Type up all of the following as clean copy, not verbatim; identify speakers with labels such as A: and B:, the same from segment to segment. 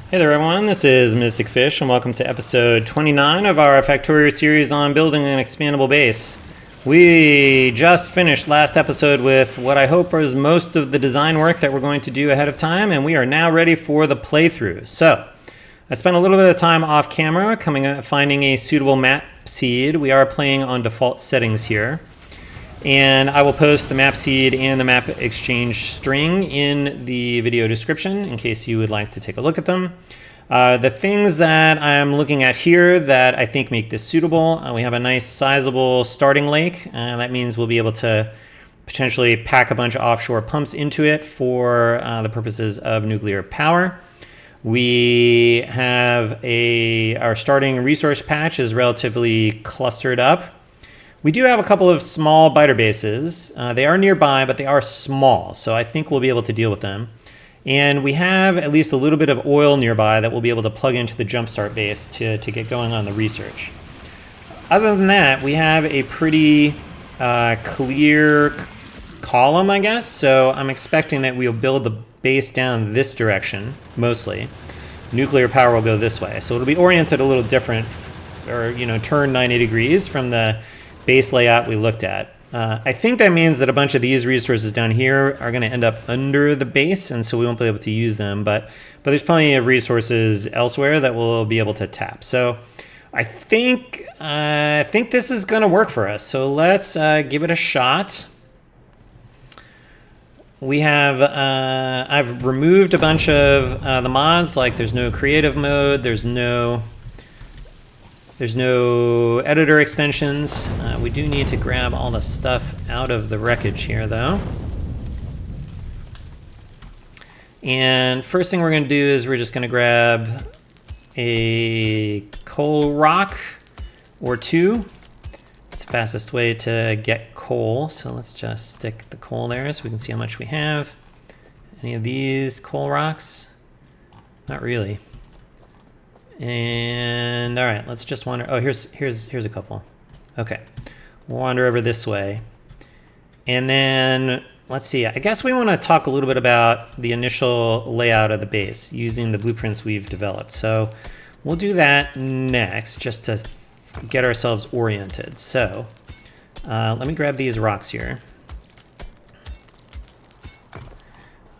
A: Hey there everyone, this is Mystic Fish and welcome to episode 29 of our Factorio series on building an expandable base. We just finished last episode with what I hope is most of the design work that we're going to do ahead of time, and we are now ready for the playthrough. So, I spent a little bit of time off camera finding a suitable map seed. We are playing on default settings here. And I will post the map seed and the map exchange string in the video description in case you would like to take a look at them. The things that I'm looking at here that I think make this suitable, we have a nice sizable starting lake. That means we'll be able to potentially pack a bunch of offshore pumps into it for the purposes of nuclear power. We have our starting resource patch is relatively clustered up. We do have a couple of small biter bases. They are nearby, but they are small, so I think we'll be able to deal with them. And we have at least a little bit of oil nearby that we'll be able to plug into the jumpstart base to get going on the research. Other than that, we have a pretty clear column, I guess, so I'm expecting that we'll build the base down this direction, mostly. Nuclear power will go this way, so it'll be oriented a little different, or turn 90 degrees from the base layout we looked at. I think that means that a bunch of these resources down here are going to end up under the base, and so we won't be able to use them, but there's plenty of resources elsewhere that we'll be able to tap. So I think this is going to work for us, so let's give it a shot. We have, I've removed a bunch of the mods, like there's no creative mode, there's no editor extensions. We do need to grab all the stuff out of the wreckage here, though. And first thing we're going to do is we're just going to grab a coal rock or two. It's the fastest way to get coal. So let's just stick the coal there so we can see how much we have. Any of these coal rocks? Not really. And all right, let's just wander. Oh, here's a couple. Okay, we'll wander over this way, and then let's see. I guess we want to talk a little bit about the initial layout of the base using the blueprints we've developed. So we'll do that next, just to get ourselves oriented. So let me grab these rocks here.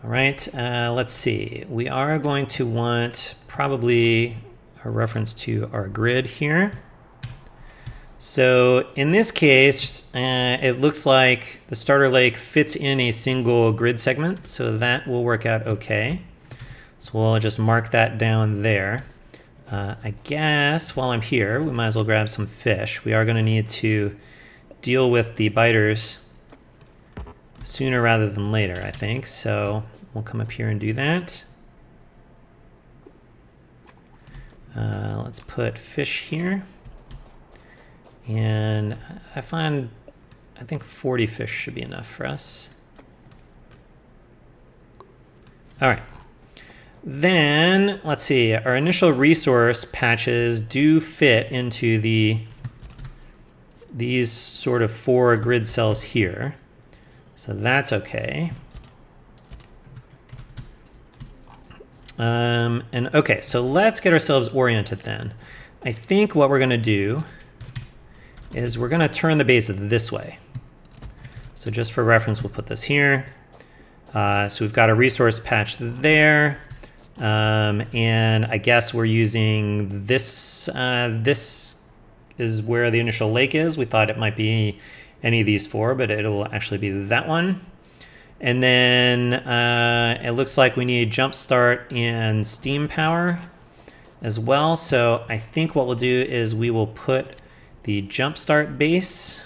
A: All right, let's see. We are going to want probably a reference to our grid here. So in this case, it looks like the starter lake fits in a single grid segment, so that will work out okay. So we'll just mark that down there. I guess while I'm here, we might as well grab some fish. We are going to need to deal with the biters sooner rather than later, I think. So we'll come up here and do that. Let's put fish here, and I think 40 fish should be enough for us. All right, then let's see, our initial resource patches do fit into these sort of 4 grid cells here, so that's okay. And okay, so let's get ourselves oriented then. I think what we're going to do is we're going to turn the base this way. So just for reference, we'll put this here. So we've got a resource patch there. And I guess we're using this. This is where the initial lake is. We thought it might be any of these 4, but it'll actually be that one. And then it looks like we need jump start and steam power as well. So I think what we'll do is we will put the jump start base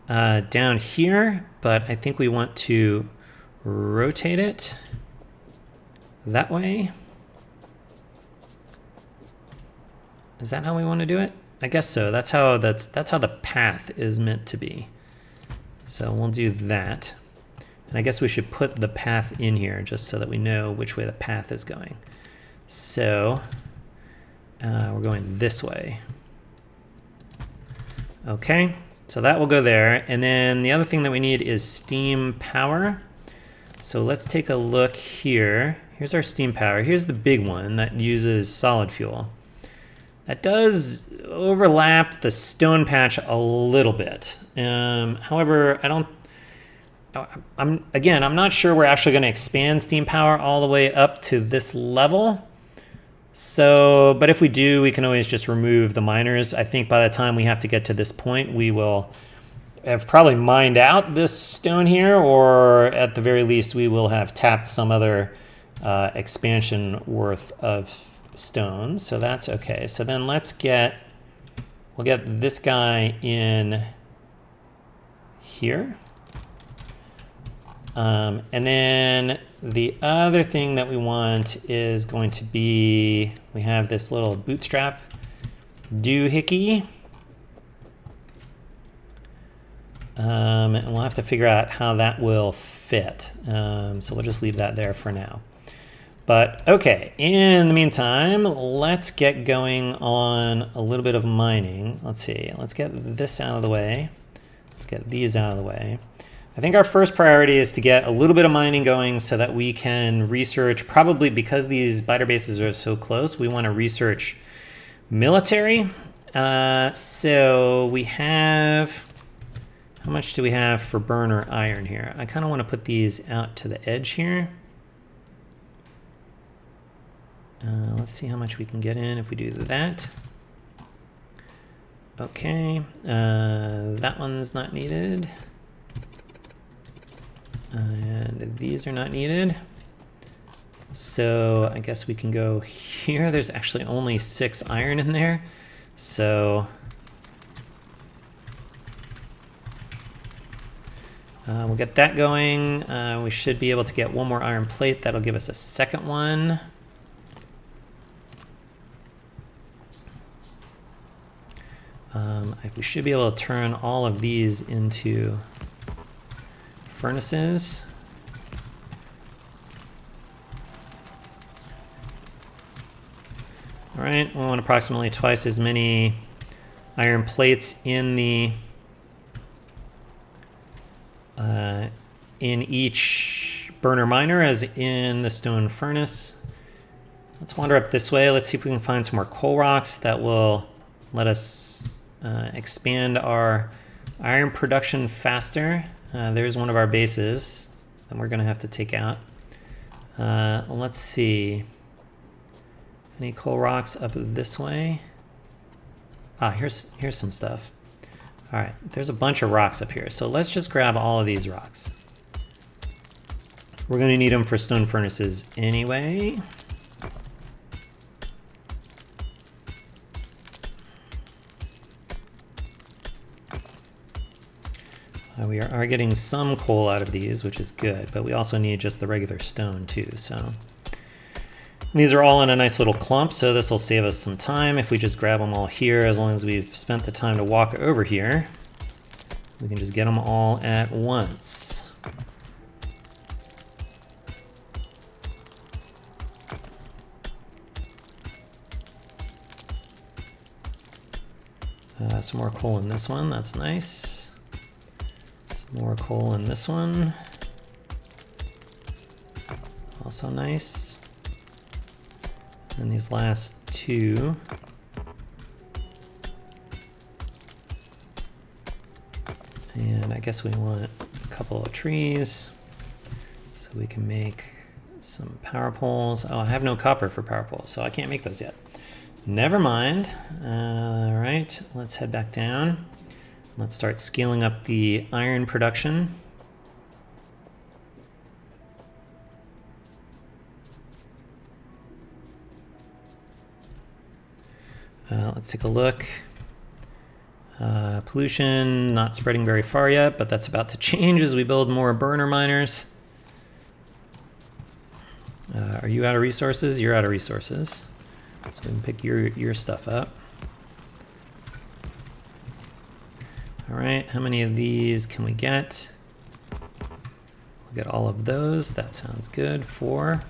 A: down here, but I think we want to rotate it that way. Is that how we want to do it? I guess so. That's how the path is meant to be. So we'll do that. And I guess we should put the path in here just so that we know which way the path is going. So we're going this way. Okay, so that will go there. And then the other thing that we need is steam power. So let's take a look here. Here's our steam power. Here's the big one that uses solid fuel. That does overlap the stone patch a little bit. However, I'm not sure we're actually going to expand steam power all the way up to this level. So, but if we do, we can always just remove the miners. I think by the time we have to get to this point, we will have probably mined out this stone here, or at the very least, we will have tapped some other expansion worth of stone. So that's okay. So then we'll get this guy in here. And then the other thing that we want is going to be, we have this little bootstrap doohickey. And we'll have to figure out how that will fit. So we'll just leave that there for now. But okay, in the meantime, let's get going on a little bit of mining. Let's see, let's get this out of the way. Let's get these out of the way. I think our first priority is to get a little bit of mining going so that we can research, probably because these biter bases are so close, we want to research military. So we have, how much do we have for burner iron here? I kind of want to put these out to the edge here. Let's see how much we can get in if we do that. Okay, that one's not needed. And these are not needed. So I guess we can go here. There's actually only 6 iron in there. So we'll get that going. We should be able to get one more iron plate. That'll give us a second one. We should be able to turn all of these into furnaces. All right, we want approximately twice as many iron plates in the in each burner miner as in the stone furnace. Let's wander up this way. Let's see if we can find some more coal rocks that will let us expand our iron production faster. There's one of our bases that we're going to have to take out. Let's see. Any coal rocks up this way? Here's some stuff. All right, there's a bunch of rocks up here. So let's just grab all of these rocks. We're going to need them for stone furnaces anyway. We are getting some coal out of these, which is good, but we also need just the regular stone too. So these are all in a nice little clump, so this will save us some time if we just grab them all here. As long as we've spent the time to walk over here, we can just get them all at once. Some more coal in this one, that's nice. Some more coal in this one. Also nice. And these last two. And I guess we want a couple of trees so we can make some power poles. Oh, I have no copper for power poles, so I can't make those yet. Never mind. All right, let's head back down. Let's start scaling up the iron production. Let's take a look. Pollution not spreading very far yet, but that's about to change as we build more burner miners. Are you out of resources? You're out of resources. So we can pick your stuff up. All right, how many of these can we get? We'll get all of those. That sounds good. 4.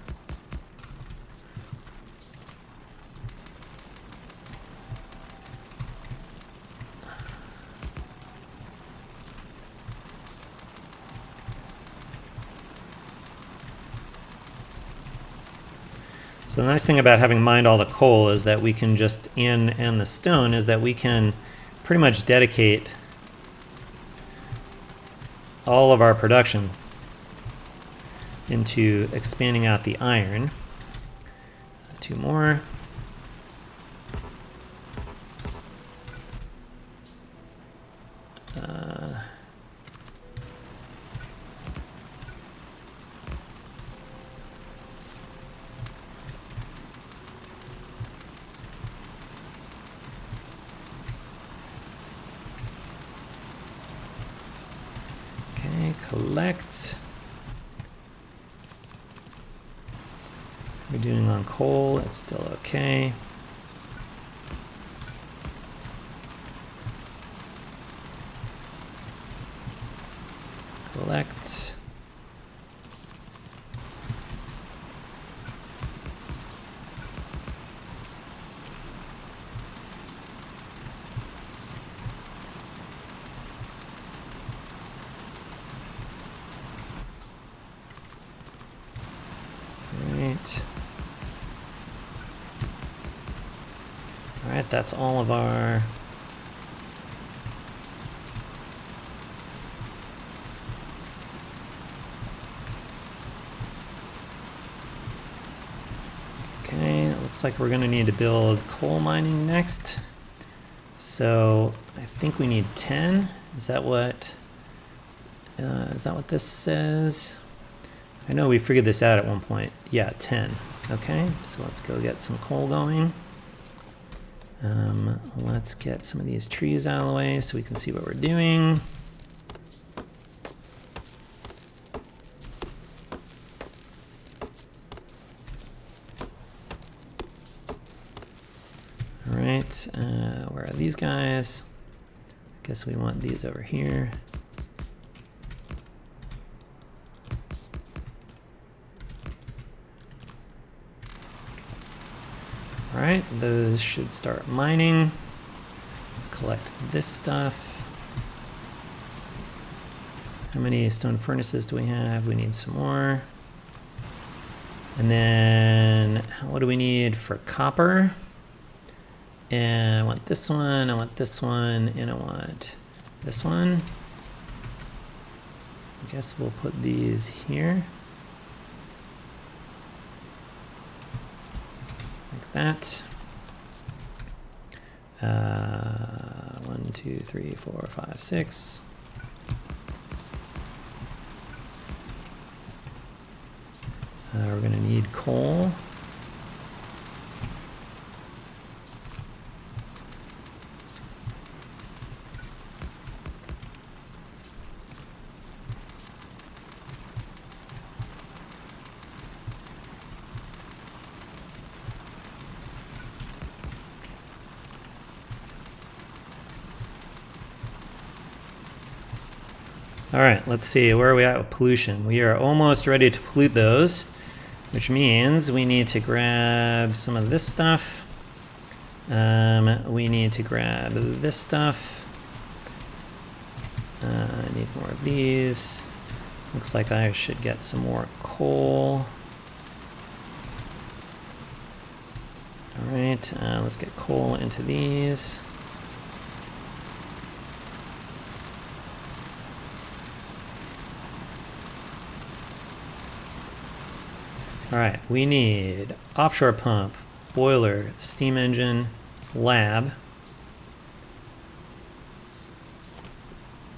A: So the nice thing about having mined all the coal is that we can just, and the stone, is that we can pretty much dedicate all of our production into expanding out the iron. 2 more. Okay, collect. We're doing on coal, it's still okay. Collect. Right. All right, that's all of our looks like we're going to need to build coal mining next. So I think we need 10. Is that what this says? I know we figured this out at one point. Yeah, 10. Okay, so let's go get some coal going. Let's get some of these trees out of the way so we can see what we're doing. All right, where are these guys? I guess we want these over here. All right, those should start mining. Let's collect this stuff. How many stone furnaces do we have? We need some more. And then what do we need for copper? And I want this one, I want this one, and I want this one. I guess we'll put these here. Like that. 1, 2, 3, 4, 5, 6. We're going to need coal. All right, let's see, where are we at with pollution? We are almost ready to pollute those, which means we need to grab some of this stuff. We need to grab this stuff. I need more of these. Looks like I should get some more coal. All right, let's get coal into these. All right, we need offshore pump, boiler, steam engine, lab,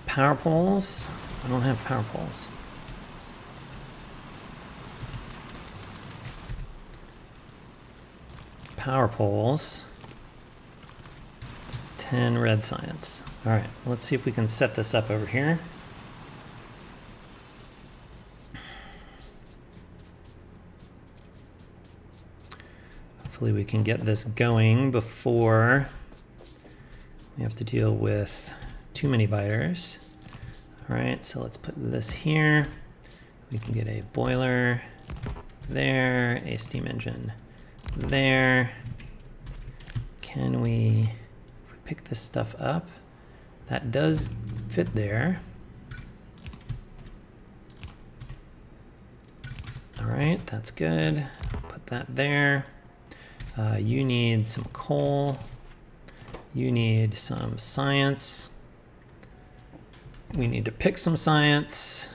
A: power poles. I don't have power poles. Power poles, 10 red science. All right, let's see if we can set this up over here. Hopefully we can get this going before we have to deal with too many biters. All right, so let's put this here. We can get a boiler there, a steam engine there. Can we pick this stuff up? That does fit there. All right, that's good. Put that there. You need some coal. You need some science. We need to pick some science.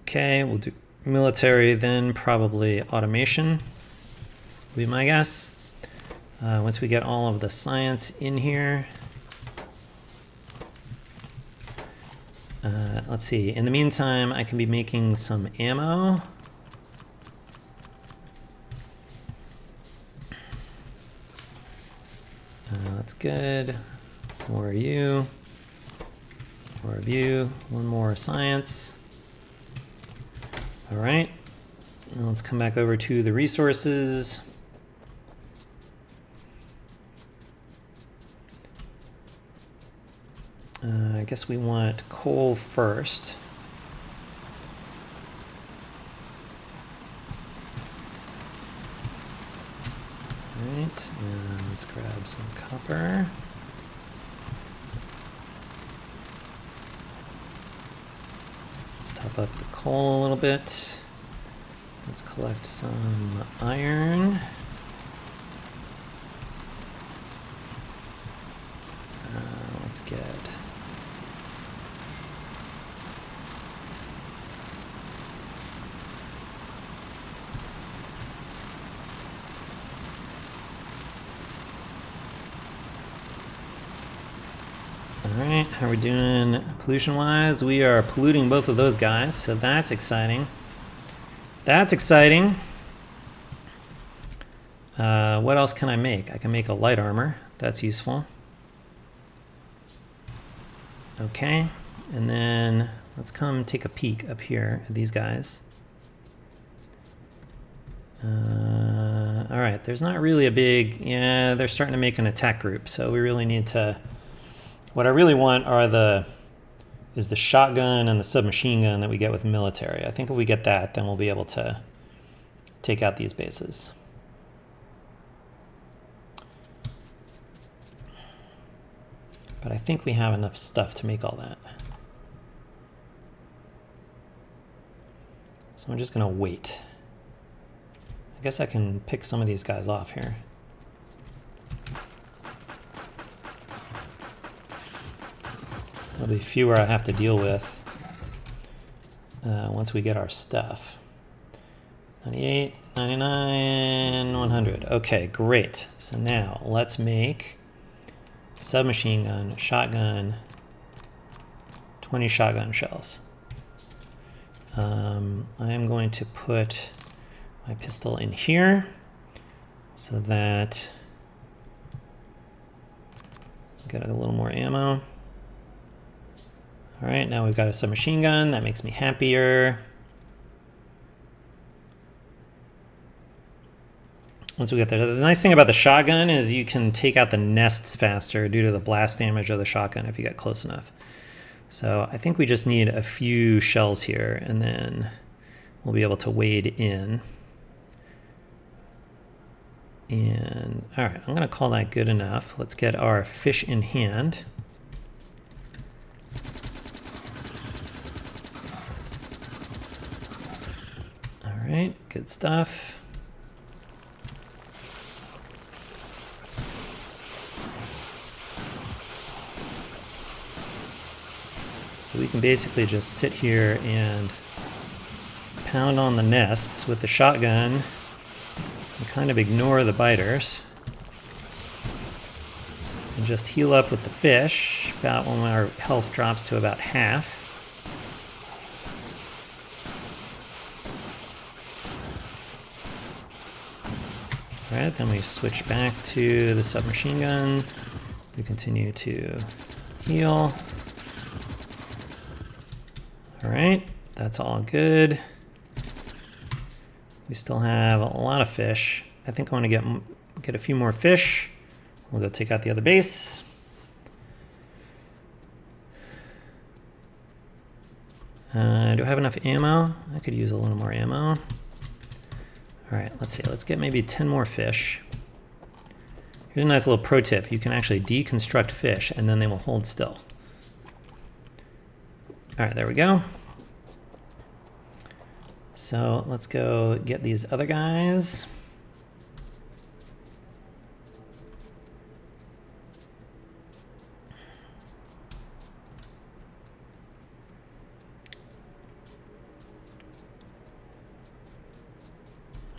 A: Okay, we'll do military, then probably automation, would be my guess. Once we get all of the science in here. Let's see, in the meantime, I can be making some ammo. That's good. More of you. More of you. One more science. All right. Now let's come back over to the resources. I guess we want coal first. All right, and let's grab some copper. Just top up the coal a little bit. Let's collect some iron. Let's get Alright, how are we doing pollution-wise? We are polluting both of those guys, so that's exciting. That's exciting. What else can I make? I can make a light armor. That's useful. Okay, and then let's come take a peek up here at these guys. Alright, there's not really a big... Yeah, they're starting to make an attack group, so we really need to... What I really want are is the shotgun and the submachine gun that we get with military. I think if we get that, then we'll be able to take out these bases. But I think we have enough stuff to make all that. So I'm just gonna wait. I guess I can pick some of these guys off here. There'll be fewer I have to deal with once we get our stuff. 98, 99, 100. Okay, great. So now let's make submachine gun, shotgun, 20 shotgun shells. I am going to put my pistol in here so that I get a little more ammo. All right, now we've got a submachine gun. That makes me happier. Once we get there, the nice thing about the shotgun is you can take out the nests faster due to the blast damage of the shotgun if you get close enough. So I think we just need a few shells here, and then we'll be able to wade in. And all right, I'm gonna call that good enough. Let's get our fish in hand. All right, good stuff. So we can basically just sit here and pound on the nests with the shotgun and kind of ignore the biters. And just heal up with the fish about when our health drops to about half. All right, then we switch back to the submachine gun. We continue to heal. All right, that's all good. We still have a lot of fish. I think I want to get a few more fish. We'll go take out the other base. Do I have enough ammo? I could use a little more ammo. All right, let's see. Let's get maybe 10 more fish. Here's a nice little pro tip. You can actually deconstruct fish and then they will hold still. All right, there we go. So let's go get these other guys.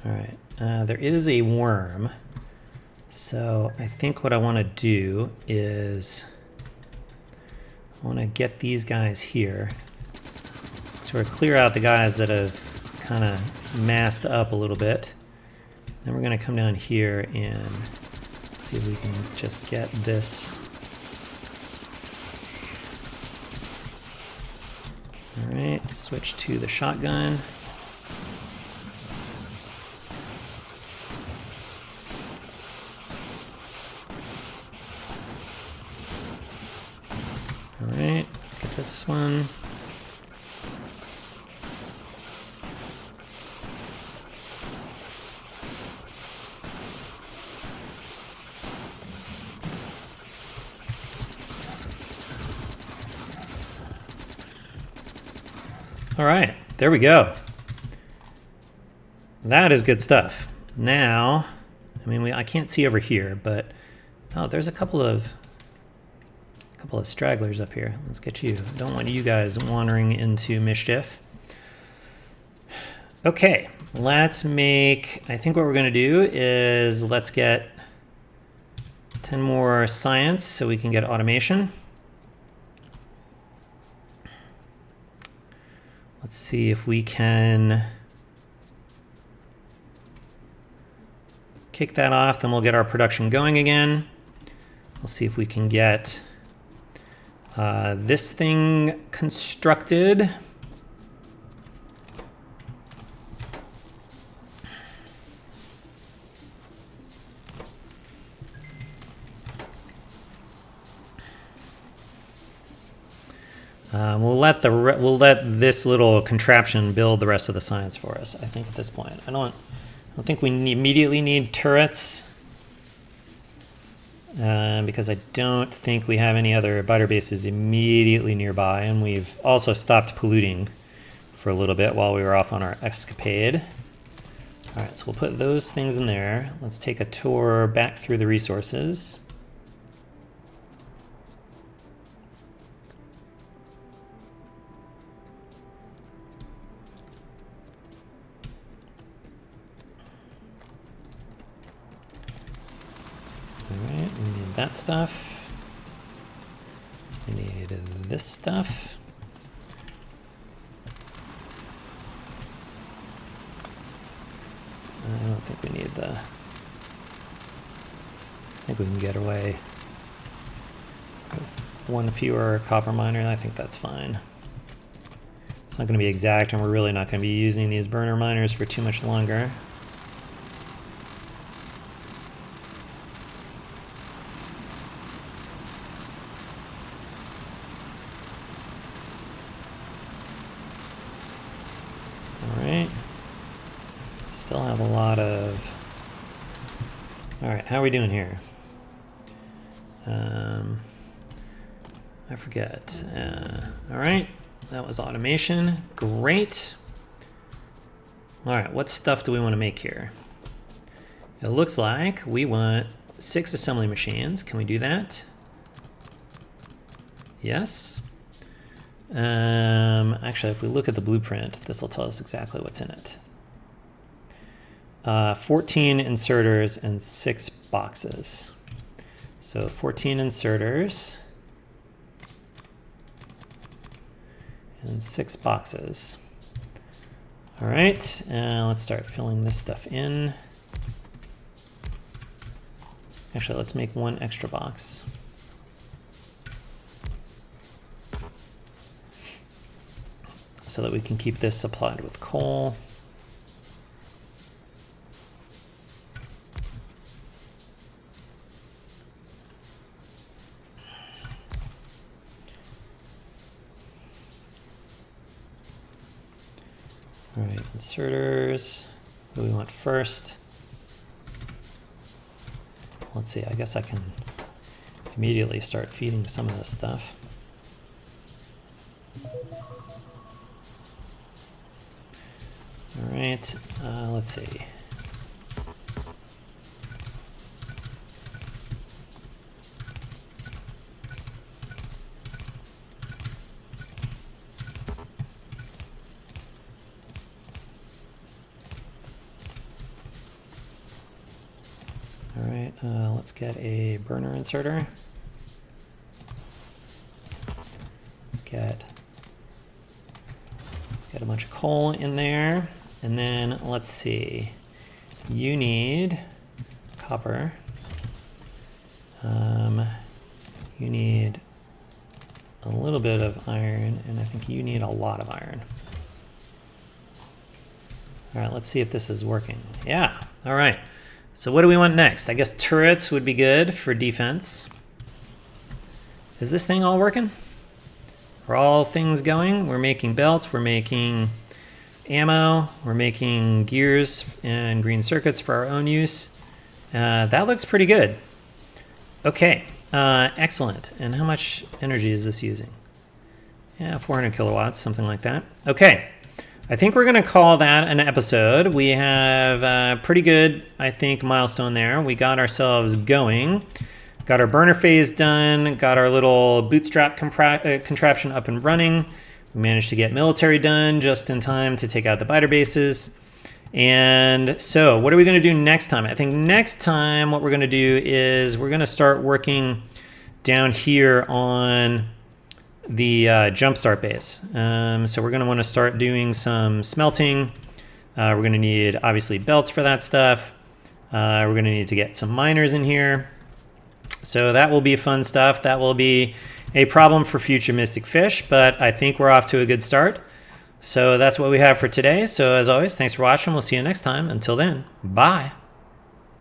A: All right, there is a worm. So I think what I want to do is I want to get these guys here. Sort of clear out the guys that have kind of massed up a little bit. Then we're going to come down here and see if we can just get this. All right, switch to the shotgun. All right, let's get this one. All right, there we go. That is good stuff. Now, I mean, I can't see over here, but oh, there's a couple of stragglers up here. Let's get you. Don't want you guys wandering into mischief. Okay, let's make, I think what we're going to do is let's get 10 more science so we can get automation. Let's see if we can kick that off, then we'll get our production going again. We'll see if we can get this thing constructed. We'll let this little contraption build the rest of the science for us. I think at this point, I don't think we immediately need turrets because I don't think we have any other biter bases immediately nearby, and we've also stopped polluting for a little bit while we were off on our escapade. All right, so we'll put those things in there. Let's take a tour back through the resources. Alright, we need that stuff. We need this stuff. I don't think we need the... I think we can get away. There's one fewer copper miner, I think that's fine. It's not going to be exact, and we're really not going to be using these burner miners for too much longer. Still have a lot of... All right, how are we doing here? I forget. All right, that was automation. Great. All right, what stuff do we want to make here? It looks like we want 6 assembly machines. Can we do that? Yes. Actually, if we look at the blueprint, this will tell us exactly what's in it. 14 inserters and 6 boxes. So 14 inserters and 6 boxes. All right, let's start filling this stuff in. Actually, let's make 1 extra box. So that we can keep this supplied with coal. All right, inserters, what do we want first? Let's see, I guess I can immediately start feeding some of this stuff. right, let's see. All right, let's get a burner inserter. Let's get a bunch of coal in there. And then let's see, you need copper. You need a little bit of iron, and I think you need a lot of iron. All right, let's see if this is working. Yeah, all right. So what do we want next? I guess turrets would be good for defense. Is this thing all working? Are all things going? We're making belts, we're making ammo, we're making gears and green circuits for our own use. That looks pretty good. Okay, excellent. And how much energy is this using? Yeah, 400 kilowatts, something like that. Okay, I think we're gonna call that an episode. We have a pretty good, I think, milestone there. We got ourselves going. Got our burner phase done, got our little bootstrap contraption up and running. We managed to get military done just in time to take out the biter bases. And so what are we going to do next time? I think next time what we're going to do is we're going to start working down here on the jumpstart base. So we're going to want to start doing some smelting. We're going to need, obviously, belts for that stuff. We're going to need to get some miners in here. So that will be fun stuff. That will be a problem for future Mystic Fish, but I think we're off to a good start. So that's what we have for today. So as always, thanks for watching. We'll see you next time. Until then, bye.